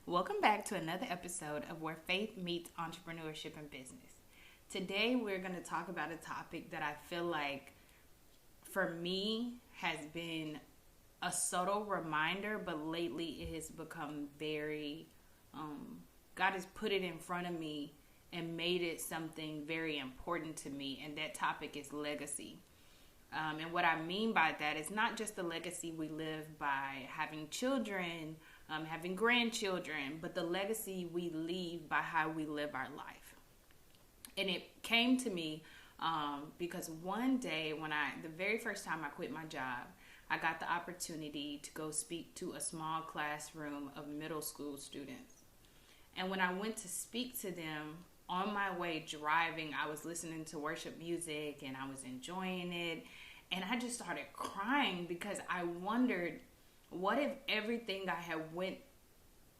Welcome back to another episode of Where Faith Meets Entrepreneurship and Business. Today we're going to talk about a topic that I feel like for me has been a subtle reminder, but lately it has become very, God has put it in front of me and made it something very important to me, and that topic is legacy. And what I mean by that is not just the legacy we live by having children, having grandchildren, but the legacy we leave by how we live our life. And it came to me because one day the very first time I quit my job, I got the opportunity to go speak to a small classroom of middle school students. And when I went to speak to them, on my way driving, I was listening to worship music and I was enjoying it. And I just started crying because I wondered, what if everything I had went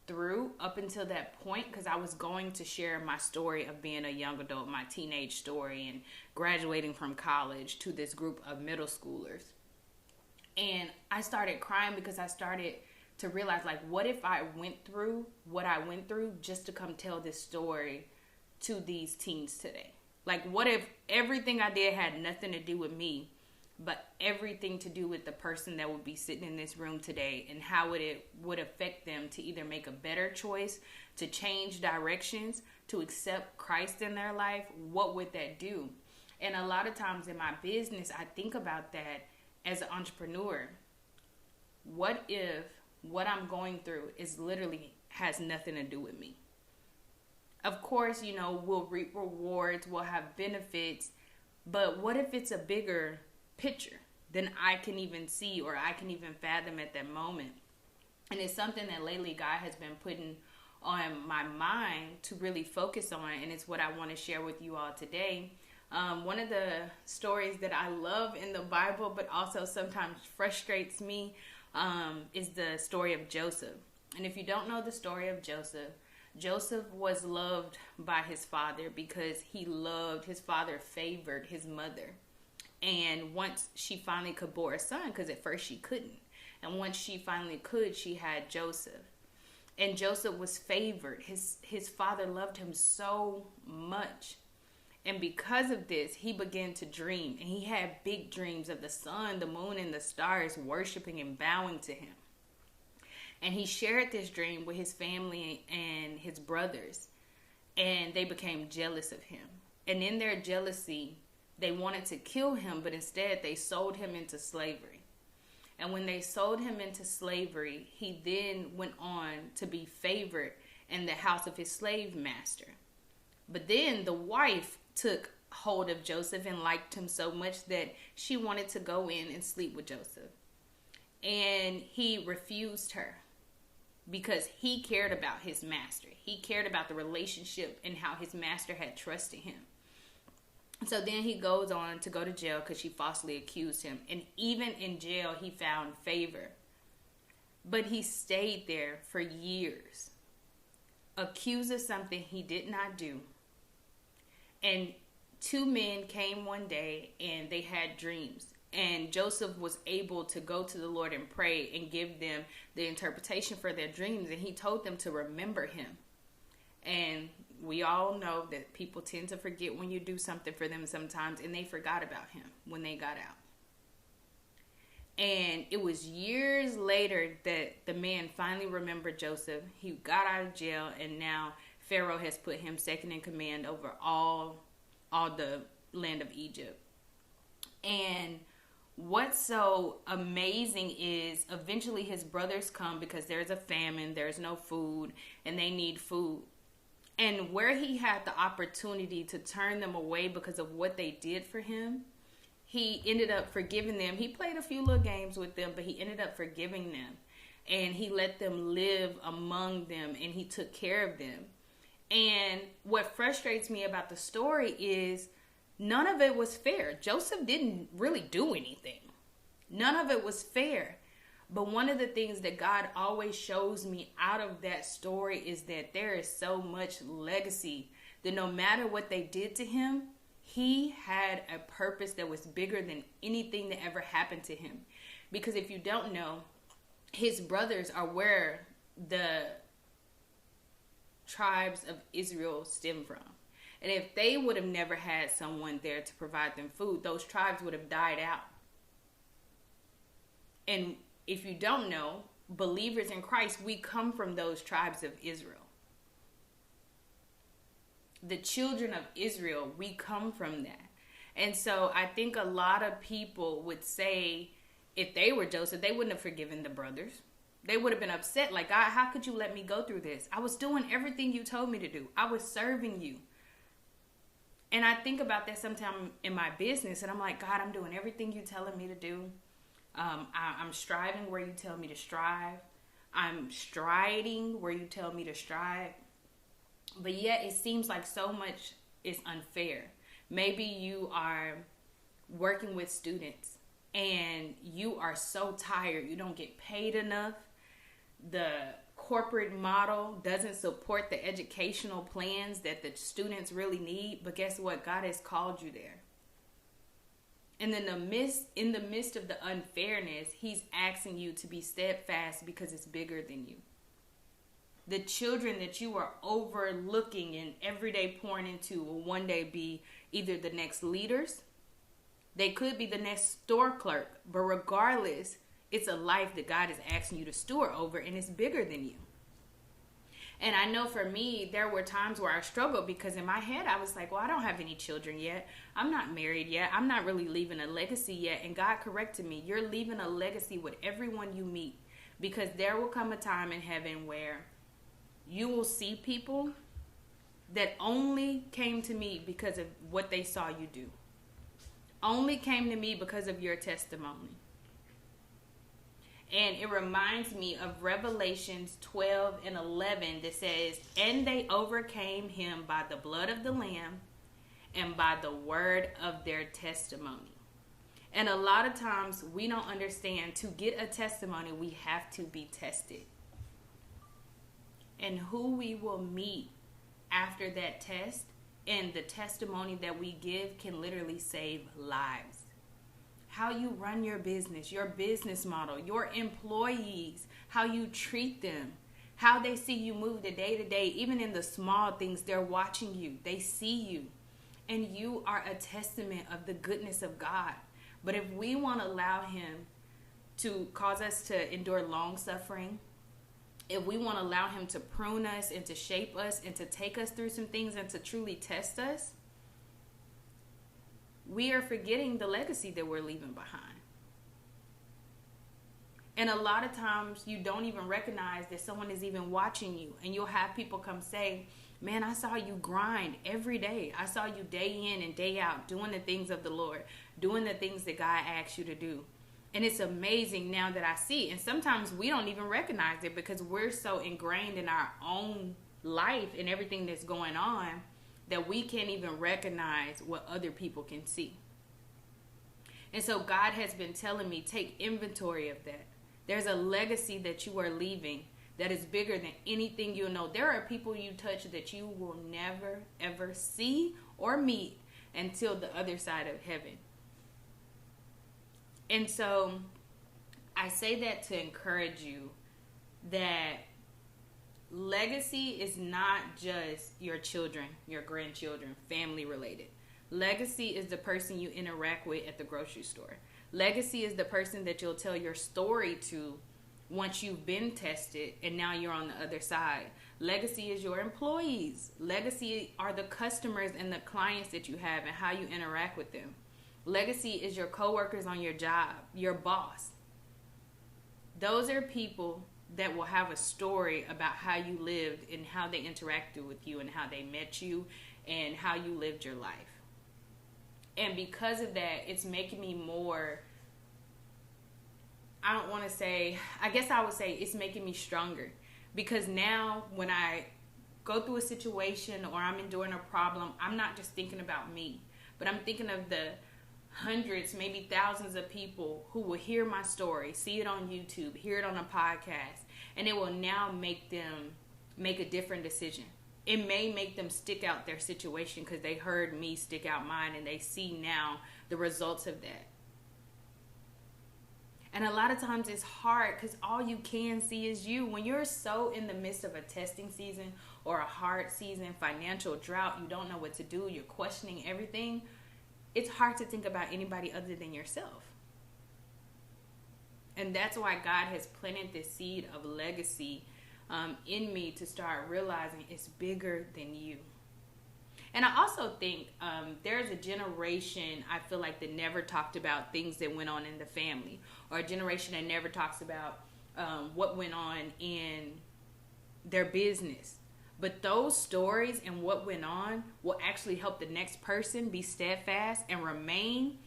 through up until that point, because I was going to share my story of being a young adult, my teenage story, and graduating from college to this group of middle schoolers. And I started crying because I started to realize, like, what if I went through what I went through just to come tell this story to these teens today? Like, what if everything I did had nothing to do with me, but everything to do with the person that would be sitting in this room today, and how it would affect them to either make a better choice, to change directions, to accept Christ in their life? What would that do? And a lot of times in my business, I think about that as an entrepreneur. What if what I'm going through is literally has nothing to do with me? Of course, we'll reap rewards, we'll have benefits, but what if it's a bigger picture than I can even see or I can even fathom at that moment? And it's something that lately God has been putting on my mind to really focus on, and it's what I want to share with you all today. One of the stories that I love in the Bible, but also sometimes frustrates me, is the story of Joseph. And if you don't know the story of Joseph, Joseph was loved by his father because his father favored his mother. And once she finally could bore a son, because at first she couldn't, and once she finally could, she had Joseph. And Joseph was favored. His father loved him so much. And because of this, he began to dream. And he had big dreams of the sun, the moon, and the stars worshiping and bowing to him. And he shared this dream with his family and his brothers. And they became jealous of him. And in their jealousy, they wanted to kill him, but instead they sold him into slavery. And when they sold him into slavery, he then went on to be favored in the house of his slave master. But then the wife took hold of Joseph and liked him so much that she wanted to go in and sleep with Joseph. And he refused her because he cared about his master. He cared about the relationship and how his master had trusted him. So then he goes on to go to jail because she falsely accused him. And even in jail, he found favor. But he stayed there for years, accused of something he did not do. And two men came one day and they had dreams. And Joseph was able to go to the Lord and pray and give them the interpretation for their dreams. And he told them to remember him. And we all know that people tend to forget when you do something for them sometimes, and they forgot about him when they got out. And it was years later that the man finally remembered Joseph. He got out of jail, and now Pharaoh has put him second in command over all the land of Egypt. And what's so amazing is eventually his brothers come because there's a famine, there's no food, and they need food. And where he had the opportunity to turn them away because of what they did for him, he ended up forgiving them. He played a few little games with them, but he ended up forgiving them. And he let them live among them, and he took care of them. And what frustrates me about the story is none of it was fair. Joseph didn't really do anything. None of it was fair. But one of the things that God always shows me out of that story is that there is so much legacy that no matter what they did to him, he had a purpose that was bigger than anything that ever happened to him. Because if you don't know, his brothers are where the tribes of Israel stem from. And if they would have never had someone there to provide them food, those tribes would have died out. And if you don't know, believers in Christ, we come from those tribes of Israel. The children of Israel, we come from that. And so I think a lot of people would say, if they were Joseph, they wouldn't have forgiven the brothers. They would have been upset. Like, God, how could you let me go through this? I was doing everything you told me to do. I was serving you. And I think about that sometimes in my business. And I'm like, God, I'm doing everything you're telling me to do. I'm striving where you tell me to strive. I'm striding where you tell me to stride. But yet it seems like so much is unfair. Maybe you are working with students and you are so tired. You don't get paid enough. The corporate model doesn't support the educational plans that the students really need. But guess what? God has called you there. And in the midst of the unfairness, he's asking you to be steadfast because it's bigger than you. The children that you are overlooking and every day pouring into will one day be either the next leaders. They could be the next store clerk. But regardless, it's a life that God is asking you to steward over, and it's bigger than you. And I know for me, there were times where I struggled because in my head, I was like, well, I don't have any children yet. I'm not married yet. I'm not really leaving a legacy yet. And God corrected me. You're leaving a legacy with everyone you meet, because there will come a time in heaven where you will see people that only came to me because of what they saw you do. Only came to me because of your testimony. And it reminds me of Revelations 12 and 11 that says, and they overcame him by the blood of the Lamb and by the word of their testimony. And a lot of times we don't understand, to get a testimony, we have to be tested. And who we will meet after that test and the testimony that we give can literally save lives. How you run your business model, your employees, how you treat them, how they see you move the day to day, even in the small things, they're watching you, they see you, and you are a testament of the goodness of God. But if we want to allow him to cause us to endure long suffering, if we want to allow him to prune us and to shape us and to take us through some things and to truly test us, we are forgetting the legacy that we're leaving behind. And a lot of times you don't even recognize that someone is even watching you. And you'll have people come say, man, I saw you grind every day. I saw you day in and day out doing the things of the Lord, doing the things that God asked you to do. And it's amazing now that I see. And sometimes we don't even recognize it because we're so ingrained in our own life and everything that's going on that we can't even recognize what other people can see. And so God has been telling me, take inventory of that. There's a legacy that you are leaving that is bigger than anything you know. There are people you touch that you will never, ever see or meet until the other side of heaven. And so I say that to encourage you that legacy is not just your children, your grandchildren, family related. Legacy is the person you interact with at the grocery store. Legacy is the person that you'll tell your story to once you've been tested and now you're on the other side. Legacy is your employees. Legacy are the customers and the clients that you have and how you interact with them. Legacy is your coworkers on your job, your boss. Those are people that will have a story about how you lived and how they interacted with you and how they met you and how you lived your life. And because of that, it's making me more, I guess I would say it's making me stronger. Because now when I go through a situation or I'm enduring a problem, I'm not just thinking about me, but I'm thinking of the hundreds, maybe thousands of people who will hear my story, see it on YouTube, hear it on a podcast, and it will now make them make a different decision. It may make them stick out their situation because they heard me stick out mine and they see now the results of that. And a lot of times it's hard because all you can see is you. When you're so in the midst of a testing season or a hard season, financial drought, you don't know what to do, you're questioning everything, it's hard to think about anybody other than yourself. And that's why God has planted this seed of legacy in me to start realizing it's bigger than you. And I also think there's a generation, I feel like, that never talked about things that went on in the family, or a generation that never talks about what went on in their business. But those stories and what went on will actually help the next person be steadfast and remain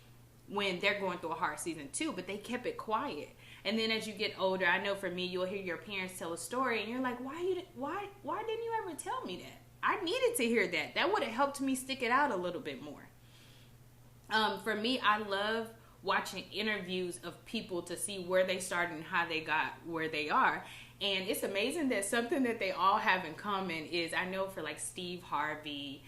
when they're going through a hard season too. But they kept it quiet. And then as you get older, I know for me, you'll hear your parents tell a story and you're like, why didn't you ever tell me that? I needed to hear that. That would have helped me stick it out a little bit more. For me, I love watching interviews of people to see where they started and how they got where they are. And it's amazing that something that they all have in common is, I know for like Steve Harvey,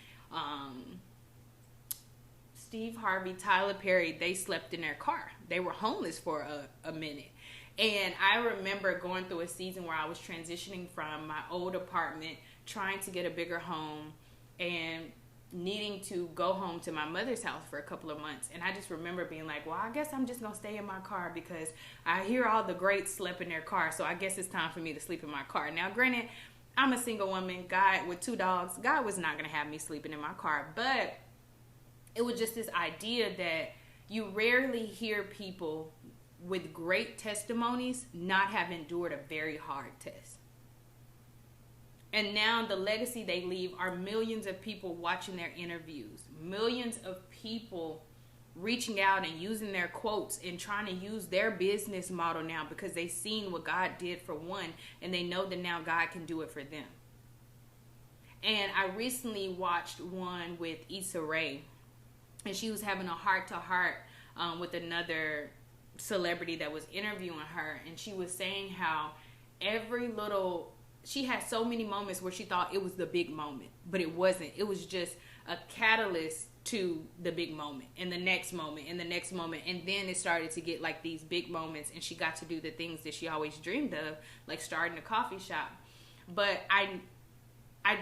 Tyler Perry, they slept in their car. They were homeless for a minute. And I remember going through a season where I was transitioning from my old apartment, trying to get a bigger home, and needing to go home to my mother's house for a couple of months. And I just remember being like, well, I guess I'm just going to stay in my car because I hear all the greats slept in their car. So I guess it's time for me to sleep in my car. Now, granted, I'm a single woman, God with 2 dogs. God was not going to have me sleeping in my car. But it was just this idea that you rarely hear people with great testimonies not have endured a very hard test. And now the legacy they leave are millions of people watching their interviews, millions of people reaching out and using their quotes and trying to use their business model now because they've seen what God did for one and they know that now God can do it for them. And I recently watched one with Issa Rae, and she was having a heart-to-heart with another celebrity that was interviewing her, and she was saying how she had so many moments where she thought it was the big moment, but it wasn't. It was just a catalyst to the big moment and the next moment and the next moment. And then it started to get like these big moments, and she got to do the things that she always dreamed of, like starting a coffee shop. But I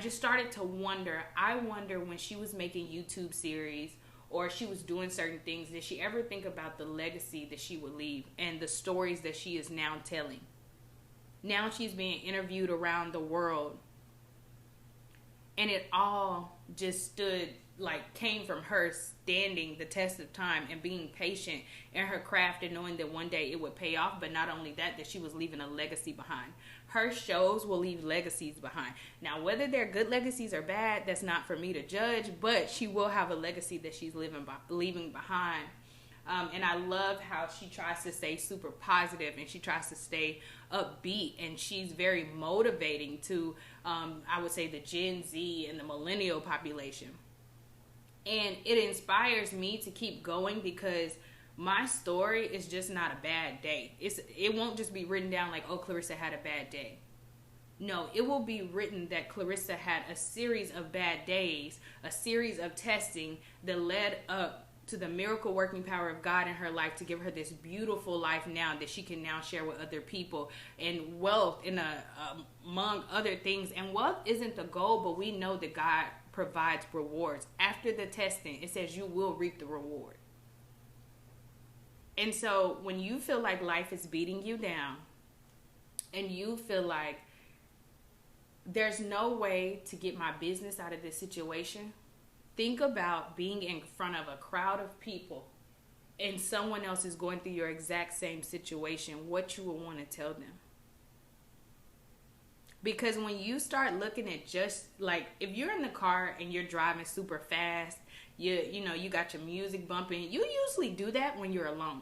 just started to wonder, I wonder when she was making YouTube series or she was doing certain things, did she ever think about the legacy that she would leave and the stories that she is now telling? Now she's being interviewed around the world, and it all just came from her standing the test of time and being patient in her craft and knowing that one day it would pay off. But not only that she was leaving a legacy behind. Her shows will leave legacies behind. Now, whether they're good legacies or bad, that's not for me to judge, but she will have a legacy that she's leaving behind. And I love how she tries to stay super positive and she tries to stay upbeat, and she's very motivating to, I would say, the Gen Z and the millennial population. And it inspires me to keep going because my story is just not a bad day. It won't just be written down like, oh, Clarissa had a bad day. No, it will be written that Clarissa had a series of bad days, a series of testing that led up to the miracle working power of God in her life to give her this beautiful life now that she can now share with other people, and wealth among other things. And wealth isn't the goal, but we know that God provides rewards. After the testing, it says you will reap the reward. And so when you feel like life is beating you down and you feel like there's no way to get my business out of this situation, think about being in front of a crowd of people and someone else is going through your exact same situation, what you will want to tell them. Because when you start looking at just like, if you're in the car and you're driving super fast, you got your music bumping, you usually do that when you're alone.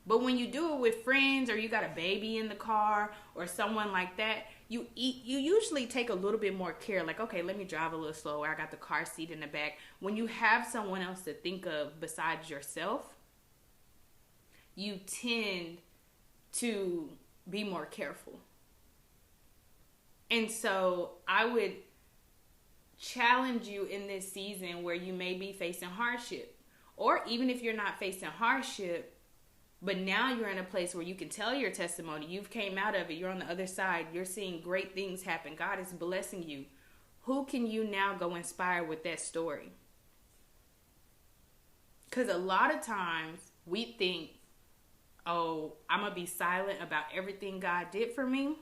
But when you do it with friends or you got a baby in the car or someone like that, you usually take a little bit more care. Like, okay, let me drive a little slower. I got the car seat in the back. When you have someone else to think of besides yourself, you tend to be more careful. And so I would challenge you in this season where you may be facing hardship. Or even if you're not facing hardship, But now you're in a place where you can tell your testimony. You've came out of it. You're on the other side. You're seeing great things happen. God is blessing you. Who can you now go inspire with that story? Because a lot of times we think, oh, I'm going to be silent about everything God did for me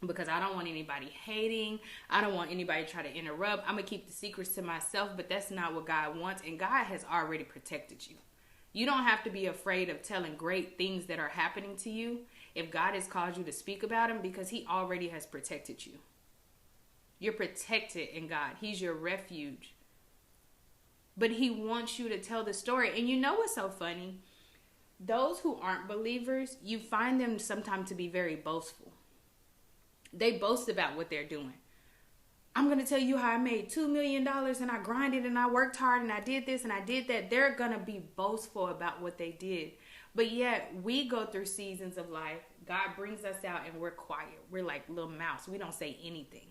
because I don't want anybody hating. I don't want anybody to try to interrupt. I'm going to keep the secrets to myself, but that's not what God wants. And God has already protected you. You don't have to be afraid of telling great things that are happening to you if God has called you to speak about them, because he already has protected you. You're protected in God. He's your refuge. But he wants you to tell the story. And you know what's so funny? Those who aren't believers, you find them sometimes to be very boastful. They boast about what they're doing. I'm going to tell you how I made $2 million and I grinded and I worked hard and I did this and I did that. They're going to be boastful about what they did. But yet we go through seasons of life. God brings us out and we're quiet. We're like little mouse. We don't say anything.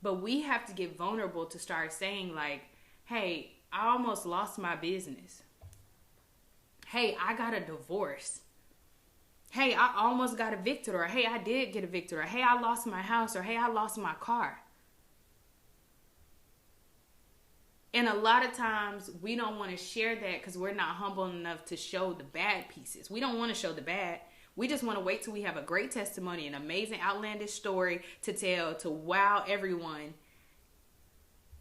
But we have to get vulnerable to start saying like, hey, I almost lost my business. Hey, I got a divorce. Hey, I almost got evicted, or hey, I did get evicted, or hey, I lost my house, or hey, I lost my car. And a lot of times we don't want to share that because we're not humble enough to show the bad pieces. We don't want to show the bad. We just want to wait till we have a great testimony, an amazing, outlandish story to tell, to wow everyone,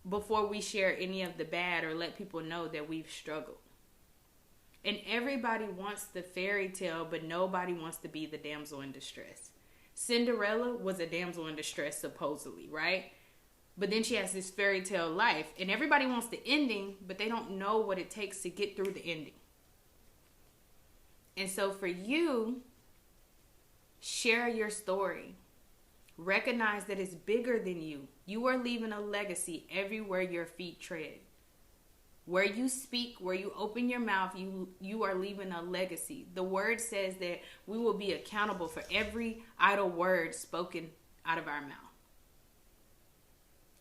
before we share any of the bad or let people know that we've struggled. And everybody wants the fairy tale, but nobody wants to be the damsel in distress. Cinderella was a damsel in distress, supposedly, right? But then she has this fairy tale life. And everybody wants the ending, but they don't know what it takes to get through the ending. And so for you, share your story. Recognize that it's bigger than you. You are leaving a legacy everywhere your feet tread. Where you speak, where you open your mouth, you are leaving a legacy. The word says that we will be accountable for every idle word spoken out of our mouth.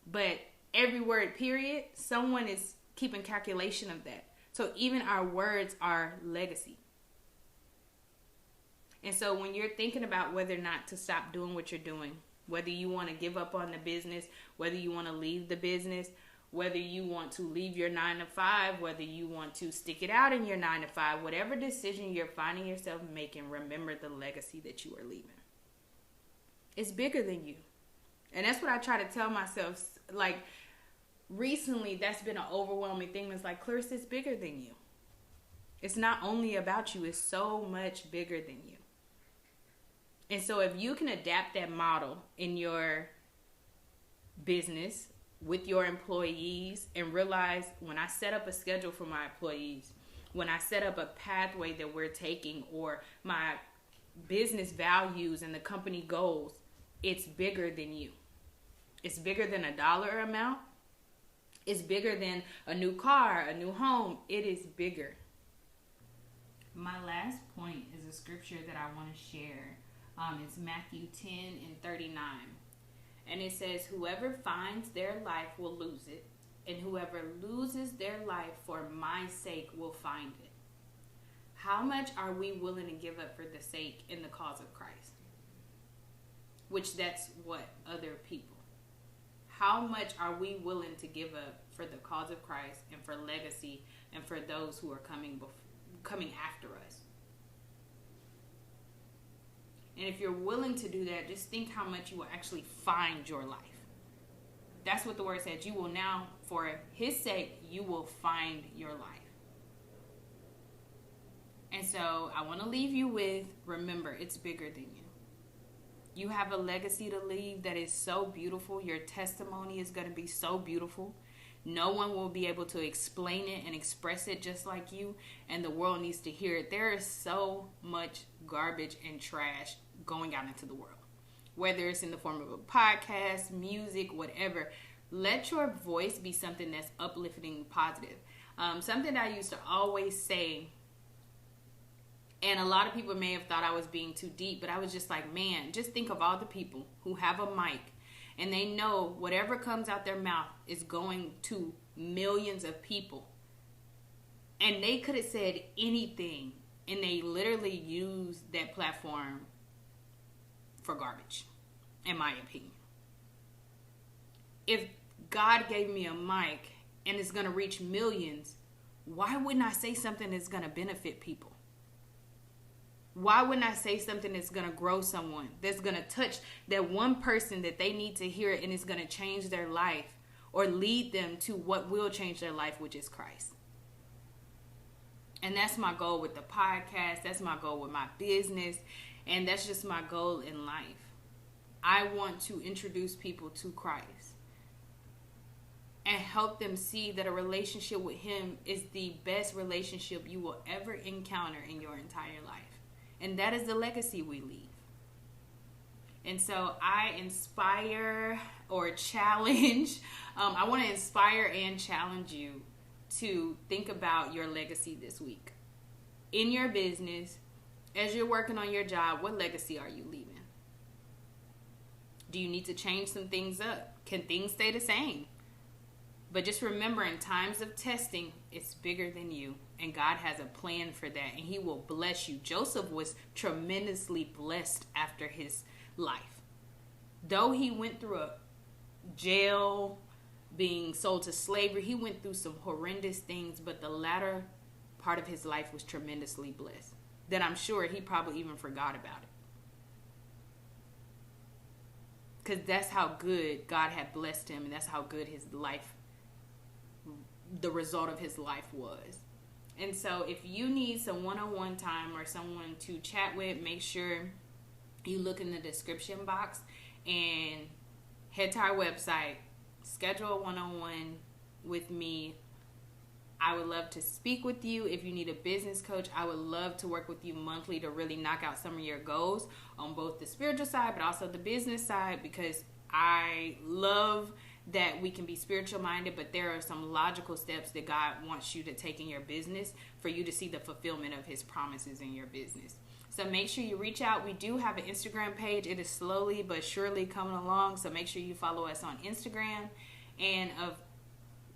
But every word, period, someone is keeping calculation of that. So even our words are legacy. And so when you're thinking about whether or not to stop doing what you're doing, whether you want to give up on the business, whether you want to leave the business, whether you want to leave your 9-to-5, whether you want to stick it out in your 9-to-5, whatever decision you're finding yourself making, remember the legacy that you are leaving. It's bigger than you. And that's what I try to tell myself. Like, recently, that's been an overwhelming thing. It's like, Clarissa, it's bigger than you. It's not only about you. It's so much bigger than you. And so if you can adapt that model in your business, with your employees, and realize when I set up a schedule for my employees, when I set up a pathway that we're taking, or my business values and the company goals, it's bigger than you. It's bigger than a dollar amount. It's bigger than a new car, a new home. It is bigger. My last point is a scripture that I want to share. It's Matthew 10:39. And it says, whoever finds their life will lose it, and whoever loses their life for my sake will find it. How much are we willing to give up for the sake in the cause of Christ? Which that's what? Other people. How much are we willing to give up for the cause of Christ and for legacy and for those who are coming after us? And if you're willing to do that, just think how much you will actually find your life. That's what the word said. You will now, for his sake, you will find your life. And so I want to leave you with, remember, it's bigger than you. You have a legacy to leave that is so beautiful. Your testimony is going to be so beautiful. No one will be able to explain it and express it just like you, and the world needs to hear it. There is so much garbage and trash going out into the world, whether it's in the form of a podcast, music, whatever. Let your voice be something that's uplifting, positive. Something that I used to always say, and a lot of people may have thought I was being too deep, but I was just like, man, just think of all the people who have a mic and they know whatever comes out their mouth is going to millions of people. And they could have said anything and they literally use that platform for garbage, in my opinion. If God gave me a mic and it's going to reach millions, why wouldn't I say something that's going to benefit people? Why wouldn't I say something that's going to grow someone, that's going to touch that one person that they need to hear it, and it's going to change their life or lead them to what will change their life, which is Christ? And that's my goal with the podcast. That's my goal with my business. And that's just my goal in life. I want to introduce people to Christ and help them see that a relationship with Him is the best relationship you will ever encounter in your entire life. And that is the legacy we leave. And so I inspire or challenge. I want to inspire and challenge you to think about your legacy this week. In your business, as you're working on your job, what legacy are you leaving? Do you need to change some things up? Can things stay the same? But just remember, in times of testing, it's bigger than you. And God has a plan for that. And He will bless you. Joseph was tremendously blessed after his life. Though he went through a jail, being sold to slavery, he went through some horrendous things. But the latter part of his life was tremendously blessed, that I'm sure he probably even forgot about it. Because that's how good God had blessed him. And that's how good his life, the result of his life was. And so if you need some one-on-one time or someone to chat with, make sure you look in the description box and head to our website, schedule a one-on-one with me. I would love to speak with you. If you need a business coach, I would love to work with you monthly to really knock out some of your goals on both the spiritual side but also the business side, because I love that we can be spiritual minded, but there are some logical steps that God wants you to take in your business for you to see the fulfillment of His promises in your business. So make sure you reach out. We do have an Instagram page. It is slowly but surely coming along. So make sure you follow us on Instagram. And of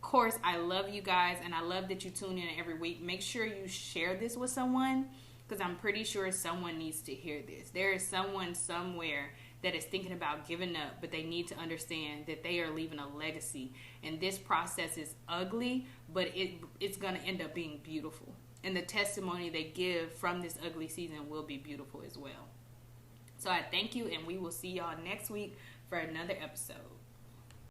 course, I love you guys, and I love that you tune in every week. Make sure you share this with someone, because I'm pretty sure someone needs to hear this. There is someone somewhere that is thinking about giving up, but they need to understand that they are leaving a legacy. And this process is ugly, but it's going to end up being beautiful. And the testimony they give from this ugly season will be beautiful as well. So I thank you, and we will see y'all next week for another episode.